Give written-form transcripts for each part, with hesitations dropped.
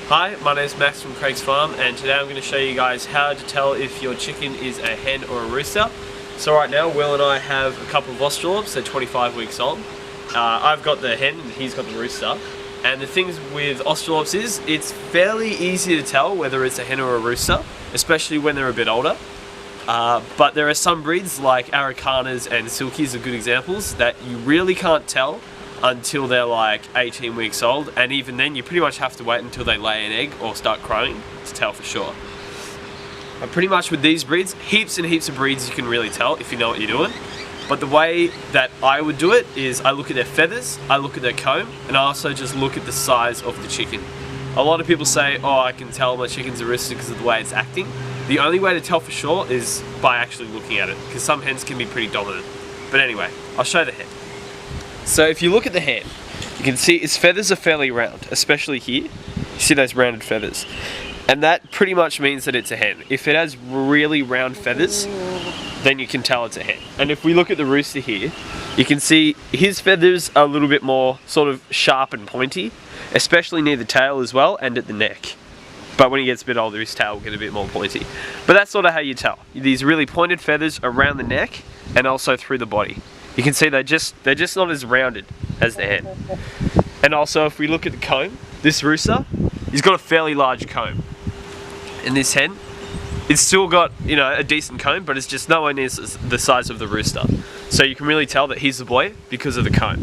Hi, my name is Max from Craig's Farm, and today I'm going to show you guys how to tell if your chicken is a hen or a rooster. So right now, Will and I have a couple of Australorps, they're 25 weeks old. I've got the hen and he's got the rooster. And the things with Australorps is, it's fairly easy to tell whether it's a hen or a rooster, especially when they're a bit older. But there are some breeds like Aracanas and Silkies are good examples that you really can't tell until they're like 18 weeks old, and even then you pretty much have to wait until they lay an egg or start crowing to tell for sure. And pretty much with these breeds, heaps and heaps of breeds you can really tell if you know what you're doing. But the way that I would do it is I look at their feathers, I look at their comb, and I also just look at the size of the chicken. A lot of people say, oh, I can tell my chicken's a rooster because of the way it's acting. The only way to tell for sure is by actually looking at it, because some hens can be pretty dominant. But anyway, I'll show the hen. So if you look at the hen, you can see its feathers are fairly round, especially here. You see those rounded feathers. And that pretty much means that it's a hen. If it has really round feathers, then you can tell it's a hen. And if we look at the rooster here, you can see his feathers are a little bit more sort of sharp and pointy, especially near the tail as well and at the neck. But when he gets a bit older, his tail will get a bit more pointy. But that's sort of how you tell. These really pointed feathers around the neck and also through the body. You can see they're just not as rounded as the hen. And also if we look at the comb, this rooster, he's got a fairly large comb. And this hen, it's still got, you know, a decent comb, but it's just nowhere near the size of the rooster. So you can really tell that he's the boy because of the comb.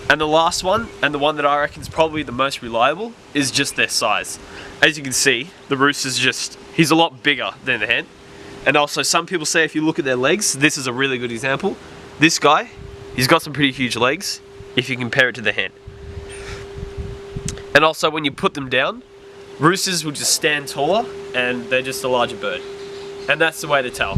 And the last one, and the one that I reckon is probably the most reliable, is just their size. As you can see, the rooster's he's a lot bigger than the hen. And also some people say if you look at their legs, this is a really good example. This guy, he's got some pretty huge legs if you compare it to the hen. And also when you put them down, roosters will just stand taller and they're just a larger bird. And that's the way to tell.